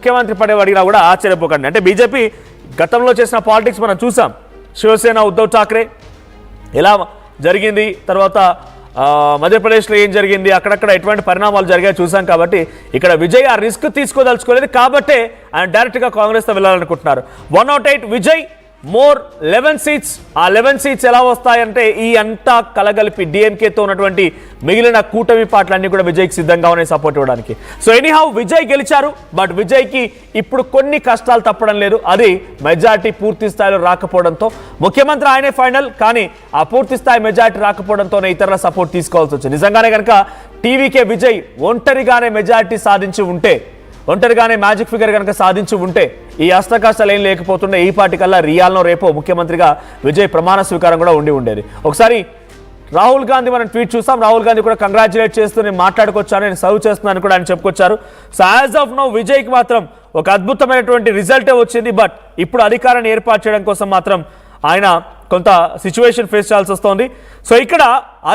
ముఖ్యమంత్రి పదవి అడిగినా కూడా ఆశ్చర్యపోకండి. అంటే బీజేపీ గతంలో చేసిన పాలిటిక్స్ మనం చూసాం. శివసేన ఉద్ధవ్ ఠాక్రే ఎలా జరిగింది, తర్వాత మధ్యప్రదేశ్లో ఏం జరిగింది, అక్కడక్కడ ఎటువంటి పరిణామాలు జరిగాయో చూసాం. కాబట్టి ఇక్కడ విజయ్ ఆ రిస్క్ తీసుకోదలుచుకోలేదు కాబట్టే ఆయన డైరెక్ట్గా కాంగ్రెస్తో వెళ్ళాలనుకుంటున్నారు. 108 విజయ్ మోర్ 11 సీట్స్. ఆ 11 సీట్స్ ఎలా వస్తాయంటే ఈ అంతా కలగలిపి డిఎంకేతో ఉన్నటువంటి మిగిలిన కూటమి పార్టీలన్నీ కూడా విజయ్కి సిద్ధంగా ఉన్నాయి సపోర్ట్ ఇవ్వడానికి. సో ఎనీహౌ విజయ్ గెలిచారు. బట్ విజయ్కి ఇప్పుడు కొన్ని కష్టాలు తప్పడం లేదు. అది మెజార్టీ పూర్తి స్థాయిలో రాకపోవడంతో, ముఖ్యమంత్రి ఆయనే ఫైనల్, కానీ ఆ పూర్తి స్థాయి మెజార్టీ రాకపోవడంతోనే ఇతరుల సపోర్ట్ తీసుకోవాల్సి వచ్చింది. నిజంగానే కనుక టీవీకే విజయ్ ఒంటరిగానే మెజార్టీ సాధించి ఉంటే, ఒంటరిగానే మ్యాజిక్ ఫిగర్ కనుక సాధించి ఉంటే ఈ అష్టకష్టాలు ఏం లేకపోతుండే. ఈ పార్టీ కల్లా రియాల్లో రేపో ముఖ్యమంత్రిగా విజయ్ ప్రమాణ స్వీకారం కూడా ఉండేది. ఒకసారి రాహుల్ గాంధీ మనం ట్వీట్ చూసాం. రాహుల్ గాంధీ కూడా కంగ్రాచులేట్ చేస్తూ నేను మాట్లాడుకొచ్చాను, నేను సర్వ్ చేస్తున్నాను కూడా ఆయన చెప్పుకొచ్చారు. సో యాజ్ ఆఫ్ నౌ విజయ్కి మాత్రం ఒక అద్భుతమైనటువంటి రిజల్టే వచ్చింది. బట్ ఇప్పుడు అధికారాన్ని ఏర్పాటు చేయడం కోసం మాత్రం ఆయన కొంత సిచ్యువేషన్ ఫేస్ చేయాల్సి వస్తోంది. సో ఇక్కడ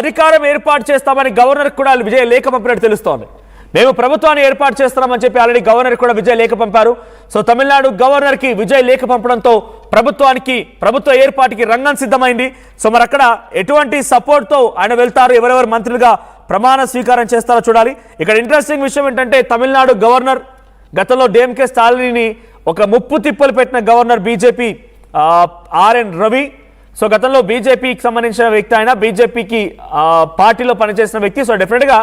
అధికారం ఏర్పాటు చేస్తామని గవర్నర్ కూడా విజయ్ లేఖ పంపినట్టు తెలుస్తోంది. మేము ప్రభుత్వాన్ని ఏర్పాటు చేస్తున్నామని చెప్పి ఆల్రెడీ గవర్నర్ కూడా విజయ్ లేఖ పంపారు. సో తమిళనాడు గవర్నర్కి విజయ్ లేఖ పంపడంతో ప్రభుత్వ ఏర్పాటుకి రంగం సిద్ధమైంది. సో మరి అక్కడ ఎటువంటి సపోర్ట్తో ఆయన వెళ్తారు, ఎవరెవరు మంత్రులుగా ప్రమాణ స్వీకారం చేస్తారో చూడాలి. ఇక్కడ ఇంట్రెస్టింగ్ విషయం ఏంటంటే తమిళనాడు గవర్నర్ గతంలో డిఎంకే స్టాలిని ఒక ముప్పు తిప్పలు పెట్టిన governor BJP RN Ravi. So గతంలో బీజేపీకి సంబంధించిన వ్యక్తి, ఆయన బీజేపీకి పార్టీలో పనిచేసిన వ్యక్తి. సో డెఫినెట్గా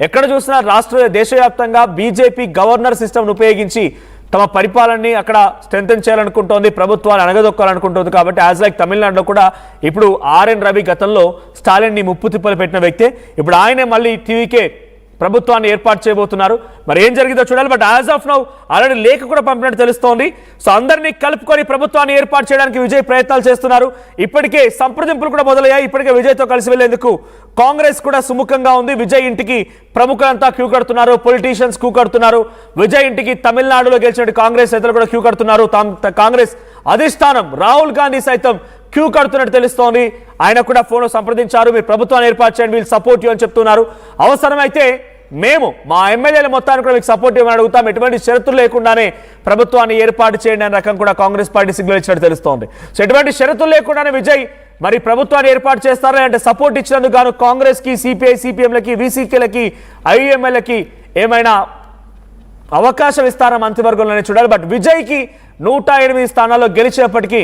ఎక్కడ చూసినా దేశవ్యాప్తంగా బీజేపీ గవర్నర్ సిస్టమ్ను ఉపయోగించి తమ పరిపాలనని అక్కడ స్ట్రెంథెన్ చేయాలనుకుంటోంది, ప్రభుత్వాన్ని అణగదొక్కాలనుకుంటుంది. కాబట్టి యాజ్ లైక్ తమిళనాడులో కూడా ఇప్పుడు ఆర్ఎన్ రవి గతంలో స్టాలిన్ని ముప్పు తిప్పలు పెట్టిన వ్యక్తే. ఇప్పుడు ఆయనే మళ్ళీ టీవీకే ప్రభుత్వాన్ని ఏర్పాటు చేయబోతున్నారు. మరి ఏం జరిగిందో చూడాలి. But as of now already లేఖ కూడా పంపినట్టు తెలుస్తోంది. సో అందరినీ కలుపుకొని ప్రభుత్వాన్ని ఏర్పాటు చేయడానికి విజయ్ ప్రయత్నాలు చేస్తున్నారు. ఇప్పటికే సంప్రదింపులు కూడా మొదలయ్యాయి. ఇప్పటికే విజయ్తో కలిసి వెళ్లేందుకు కాంగ్రెస్ కూడా సుముఖంగా ఉంది. విజయ్ ఇంటికి ప్రముఖులంతా క్యూ కడుతున్నారు, పొలిటీషియన్స్ క్యూ కడుతున్నారు. విజయ్ ఇంటికి తమిళనాడులో గెలిచిన కాంగ్రెస్ నేతలు కూడా క్యూ కడుతున్నారు. కాంగ్రెస్ అధిష్టానం రాహుల్ గాంధీ సైతం క్యూ కడుతున్నట్టు తెలుస్తోంది. ఆయన కూడా ఫోన్లో సంప్రదించారు, మీరు ప్రభుత్వాన్ని ఏర్పాటు చేయండి, వీళ్ళు సపోర్ట్ యూ అని చెప్తున్నారు. అవసరమైతే మేము మా ఎమ్మెల్యేల మొత్తాన్ని కూడా మీకు సపోర్ట్ ఇవ్వమని అడుగుతాం, ఎటువంటి షరతులు లేకుండానే ప్రభుత్వాన్ని ఏర్పాటు చేయండి అనే రకం కూడా కాంగ్రెస్ పార్టీ సిగ్నల్ ఇచ్చినట్టు తెలుస్తోంది. సో ఎటువంటి షరతులు లేకుండానే విజయ్ మరి ప్రభుత్వాన్ని ఏర్పాటు చేస్తారా అంటే సపోర్ట్ ఇచ్చినందుకు గాను కాంగ్రెస్కి, సిపిఐ సిపిఎంలకి, వీసీకేలకి, ఐఎంఎల్కి ఏమైనా అవకాశం ఇస్తారా మంత్రివర్గంలోనే చూడాలి. బట్ విజయ్కి 108 స్థానాల్లో గెలిచేపటికి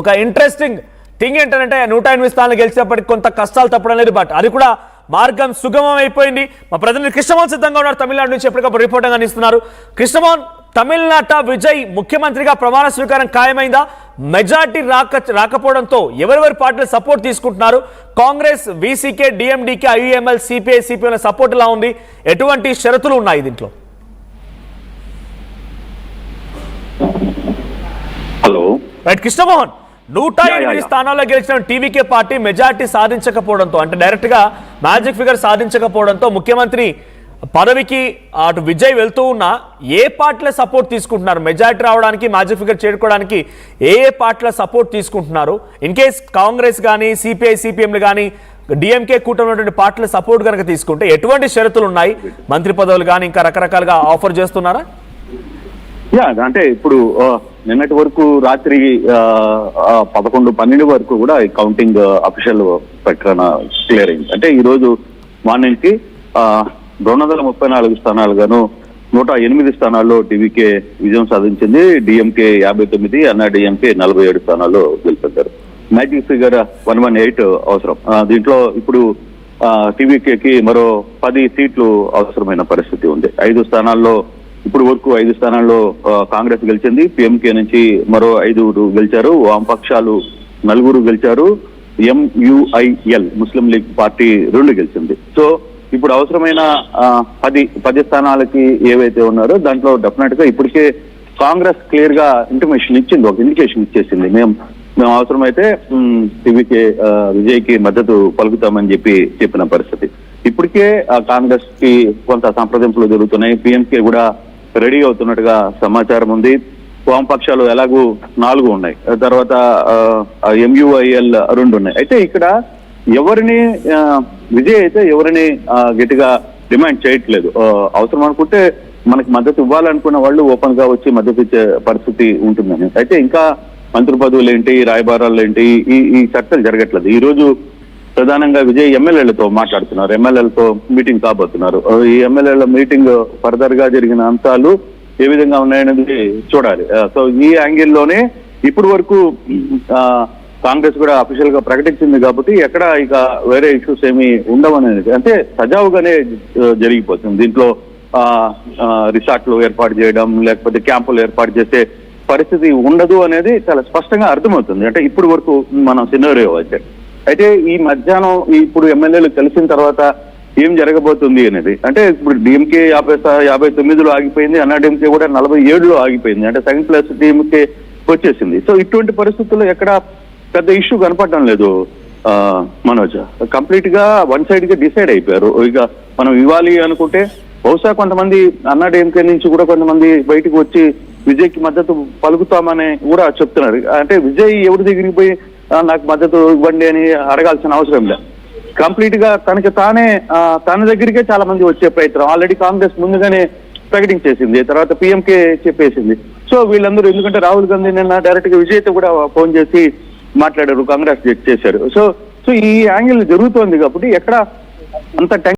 ఒక ఇంట్రెస్టింగ్ థింగ్ ఏంటంటే 108 స్థానాలు గెలిచేపటికి కొంత కష్టాలు తప్పడం లేదు. బట్ అది కూడా మార్గం సుగమం అయిపోయింది. మా ప్రతినిధి కృష్ణమోహన్ సిద్ధంగా ఉన్నారు, తమిళనాడు నుంచి ఎప్పటికప్పుడు రిపోర్టింగ్ అందిస్తున్నారు. కృష్ణమోహన్, తమిళనాట విజయ్ ముఖ్యమంత్రిగా ప్రమాణ స్వీకారం ఖాయమైందా? మెజార్టీ రాకపోవడంతో ఎవరెవరి పార్టీలు సపోర్ట్ తీసుకుంటున్నారు? Congress, VCK, DMDK, IUML, CPI CPM support ఎలా ఉంది? ఎటువంటి షరతులు ఉన్నాయి దీంట్లో? హలో రైట్ కృష్ణమోహన్, 108 స్థానాల్లో గెలిచిన టీవీకే పార్టీ మెజార్టీ సాధించకపోవడంతో, అంటే డైరెక్ట్ గా మ్యాజిక్ ఫిగర్ సాధించకపోవడంతో ముఖ్యమంత్రి పదవికి అటు విజయ్ వెళ్తూ ఉన్నా ఏ పార్టీల సపోర్ట్ తీసుకుంటున్నారు? మెజార్టీ రావడానికి, మ్యాజిక్ ఫిగర్ చేరుకోవడానికి ఏ పార్టీల సపోర్ట్ తీసుకుంటున్నారు? ఇన్ కేస్ కాంగ్రెస్ కానీ, సిపిఐ సిపిఎంలు కానీ, డిఎంకే కూటమి ఉన్నటువంటి పార్టీల సపోర్ట్ కనుక తీసుకుంటే ఎటువంటి షరతులు ఉన్నాయి? మంత్రి పదవులు కానీ ఇంకా రకరకాలుగా ఆఫర్ చేస్తున్నారా? అంటే ఇప్పుడు నిన్నటి వరకు రాత్రి 11-12 వరకు కూడా ఈ కౌంటింగ్ అఫీషియల్ ప్రకటన క్లియర్ అయింది. అంటే ఈ రోజు మార్నింగ్ కి 234 స్థానాలు గాను 108 స్థానాల్లో టీవీకే విజయం సాధించింది. డిఎంకే 59, అన్నా డిఎంకే 47 స్థానాల్లో గెలుపొందారు. మ్యాజిక్ ఫిగర్ 118 అవసరం. దీంట్లో ఇప్పుడు టీవీకేకి మరో 10 సీట్లు అవసరమైన పరిస్థితి ఉంది. 5 స్థానాల్లో ఇప్పుడు వరకు 5 స్థానాల్లో కాంగ్రెస్ గెలిచింది. పిఎంకే నుంచి మరో 5 గెలిచారు. వామపక్షాలు 4 గెలిచారు. ఎంయుఐఎల్ ముస్లిం లీగ్ పార్టీ 2 గెలిచింది. సో ఇప్పుడు అవసరమైన 10 స్థానాలకి ఏవైతే ఉన్నారో దాంట్లో డెఫినెట్ గా ఇప్పటికే కాంగ్రెస్ క్లియర్ గా ఇంటిమేషన్ ఇచ్చింది, ఒక ఇండికేషన్ ఇచ్చేసింది. మేము అవసరమైతే టీవీకే విజయ్కి మద్దతు పలుకుతామని చెప్పిన పరిస్థితి. ఇప్పటికే కాంగ్రెస్ కి కొంత సంప్రదింపులు జరుగుతున్నాయి. పిఎంకే కూడా రెడీ అవుతున్నట్టుగా సమాచారం ఉంది. వామపక్షాలు ఎలాగూ 4 ఉన్నాయి, తర్వాత ఎంయుఐఎల్ 2 ఉన్నాయి. అయితే ఇక్కడ ఎవరిని విజయ్ అయితే ఎవరిని గట్టిగా డిమాండ్ చేయట్లేదు. అవసరం అనుకుంటే మనకి మద్దతు ఇవ్వాలనుకున్న వాళ్ళు ఓపెన్ గా వచ్చి మద్దతు ఇచ్చే పరిస్థితి ఉంటుందని. అయితే ఇంకా మంత్రి పదవులు ఏంటి, రాయబారాలు ఏంటి, ఈ చర్చలు జరగట్లేదు. ఈ రోజు ప్రధానంగా విజయ్ ఎమ్మెల్యేలతో మాట్లాడుతున్నారు, ఎమ్మెల్యేలతో మీటింగ్ కాబోతున్నారు. ఈ ఎమ్మెల్యేల మీటింగ్ ఫర్దర్ గా జరిగిన అంశాలు ఏ విధంగా ఉన్నాయనేది చూడాలి. సో ఈ యాంగిల్లోనే ఇప్పుడు వరకు కాంగ్రెస్ కూడా అఫీషియల్ గా ప్రకటించింది కాబట్టి ఎక్కడ ఇక వేరే ఇష్యూస్ ఏమి ఉండవనేది అంటే సజావుగానే జరిగిపోతుంది. దీంట్లో రిసార్ట్లు ఏర్పాటు చేయడం లేకపోతే క్యాంపులు ఏర్పాటు చేసే పరిస్థితి ఉండదు అనేది చాలా స్పష్టంగా అర్థమవుతుంది. అంటే ఇప్పుడు వరకు మనం సినారియో అయితే ఈ మధ్యాహ్నం ఇప్పుడు ఎమ్మెల్యేలు కలిసిన తర్వాత ఏం జరగబోతుంది అనేది అంటే ఇప్పుడు డిఎంకే 59లో ఆగిపోయింది, అన్నాడీఎంకే కూడా 47లో ఆగిపోయింది. అంటే సెకండ్ ప్లేస్ డిఎంకే వచ్చేసింది. సో ఇటువంటి పరిస్థితుల్లో ఎక్కడ పెద్ద ఇష్యూ కనపడడం లేదు మనోజ్. కంప్లీట్ గా వన్ సైడ్ గా డిసైడ్ అయిపోయారు. ఇక మనం ఇవ్వాలి అనుకుంటే బహుశా కొంతమంది అన్నాడీఎంకే నుంచి కూడా కొంతమంది బయటకు వచ్చి విజయ్కి మద్దతు పలుకుతామని కూడా చెప్తున్నారు. అంటే విజయ్ ఎవరి దగ్గరికి పోయి నాకు మద్దతు ఇవ్వండి అని అడగాల్సిన అవసరం లేదు. కంప్లీట్ గా తనకి తానే తన దగ్గరికే చాలా మంది వచ్చే ప్రయత్నం ఆల్రెడీ కాంగ్రెస్ ముందుగానే ప్రకటించేసింది, తర్వాత పిఎంకే చెప్పేసింది. సో వీళ్ళందరూ ఎందుకంటే రాహుల్ గాంధీ నిన్న డైరెక్ట్ గా విజయ్తో కూడా ఫోన్ చేసి మాట్లాడారు, కాంగ్రెస్ చేశారు. సో ఈ యాంగిల్ జరుగుతోంది కాబట్టి ఎక్కడ అంత